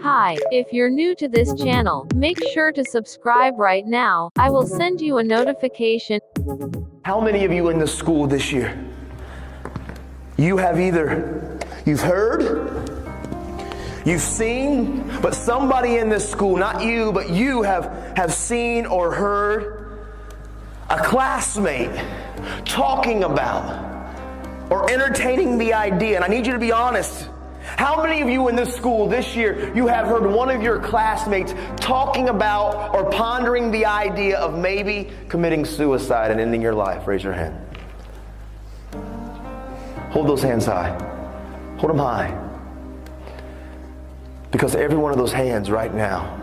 Hi, if you're new to this channel, make sure to subscribe right now. I will send you a notification. How many of you in this school this year, you've heard, you've seen, but somebody in this school, not you, but you have seen or heard a classmate talking about or entertaining the idea, and I need you to be honest. How many of you in this school this year, you have heard one of your classmates talking about or pondering the idea of maybe committing suicide and ending your life? Raise your hand. Hold those hands high. Hold them high. Because every one of those hands right now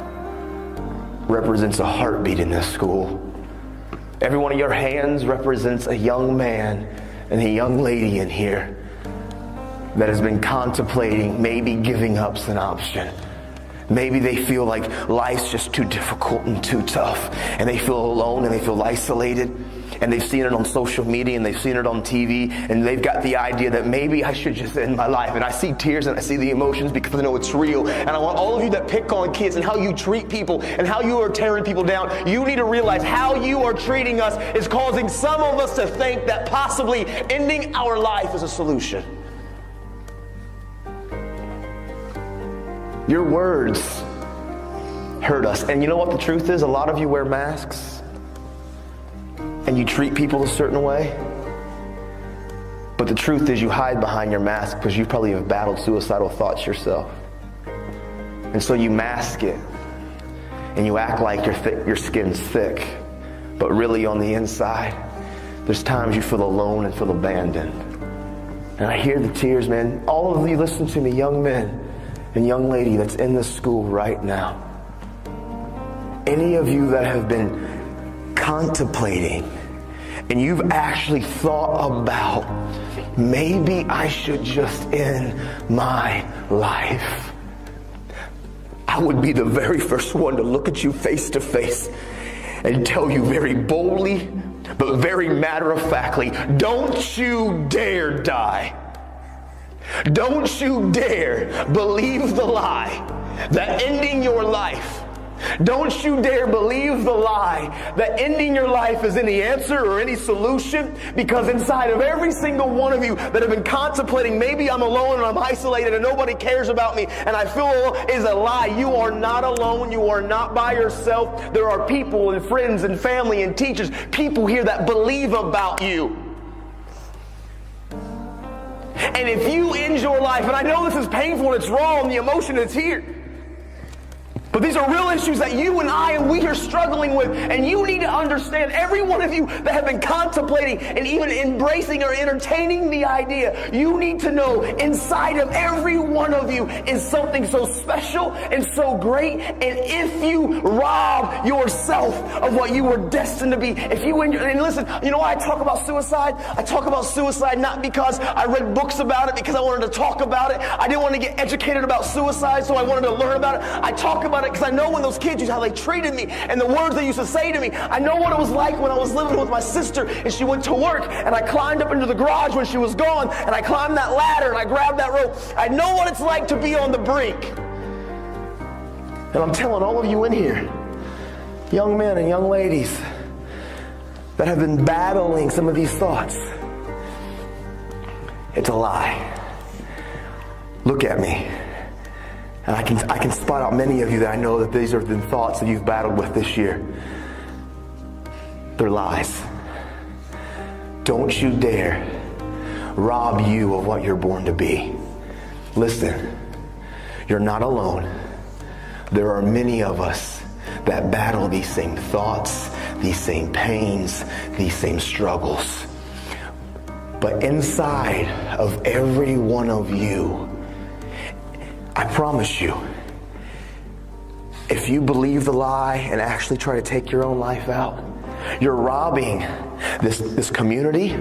represents a heartbeat in this school. Every one of your hands represents a young man and a young lady in here that has been contemplating maybe giving up's an option. Maybe they feel like life's just too difficult and too tough, and they feel alone and they feel isolated, and they've seen it on social media and they've seen it on TV, and they've got the idea that maybe I should just end my life. And I see tears and I see the emotions because I know it's real. And I want all of you that pick on kids and how you treat people and how you are tearing people down, you need to realize how you are treating us is causing some of us to think that possibly ending our life is a solution. Your words hurt us. And you know what the truth is? A lot of you wear masks and you treat people a certain way. But the truth is you hide behind your mask because you probably have battled suicidal thoughts yourself. And so you mask it and you act like your skin's thick. But really on the inside, there's times you feel alone and feel abandoned. And I hear the tears, man. All of you listen to me, young men and young lady that's in this school right now. Any of you that have been contemplating and you've actually thought about maybe I should just end my life, I would be the very first one to look at you face to face and tell you very boldly but very matter-of-factly, don't you dare die. Don't you dare believe the lie that ending your life, don't you dare believe the lie that ending your life is any answer or any solution, because inside of every single one of you that have been contemplating, maybe I'm alone and I'm isolated and nobody cares about me and I feel alone, is a lie. You are not alone. You are not by yourself. There are people and friends and family and teachers, people here that believe about you. And if you end your life, and I know this is painful and it's wrong, the emotion is here, but these are real issues that you and I and we are struggling with, and you need to understand, every one of you that have been contemplating and even embracing or entertaining the idea, you need to know inside of every one of you is something so special and so great. And if you rob yourself of what you were destined to be, if you and listen, you know why I talk about suicide? I talk about suicide not because I read books about it, because I wanted to talk about it. I didn't want to get educated about suicide, so I wanted to learn about it. I talk about it because I know when those kids used how they treated me and the words they used to say to me. I know what it was like when I was living with my sister and she went to work and I climbed up into the garage when she was gone and I climbed that ladder and I grabbed that rope. I know what it's like to be on the brink. And I'm telling all of you in here, young men and young ladies that have been battling some of these thoughts, it's a lie. Look at me. And I can spot out many of you that I know that these have been thoughts that you've battled with this year. They're lies. Don't you dare rob you of what you're born to be. Listen, you're not alone. There are many of us that battle these same thoughts, these same pains, these same struggles. But inside of every one of you, I promise you, if you believe the lie and actually try to take your own life out, you're robbing this community,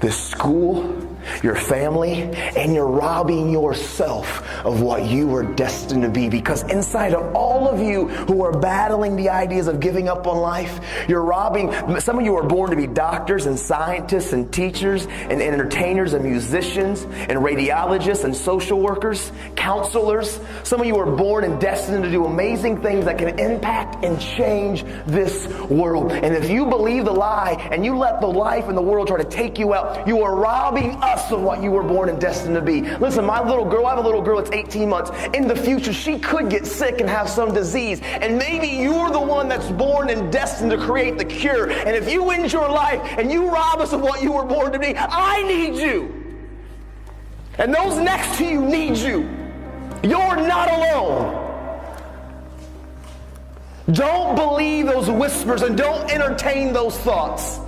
this school, your family, and you're robbing yourself of what you were destined to be. Because inside of all of you who are battling the ideas of giving up on life, you're robbing. Some of you are born to be doctors and scientists and teachers and entertainers and musicians and radiologists and social workers, counselors. Some of you are born and destined to do amazing things that can impact and change this world. And if you believe the lie and you let the life and the world try to take you out, you are robbing us of what you were born and destined to be. Listen, my little girl, I have a little girl that's 18 months. In the future, she could get sick and have some disease. And maybe you're the one that's born and destined to create the cure. And if you end your life and you rob us of what you were born to be, I need you. And those next to you need you. You're not alone. Don't believe those whispers and don't entertain those thoughts.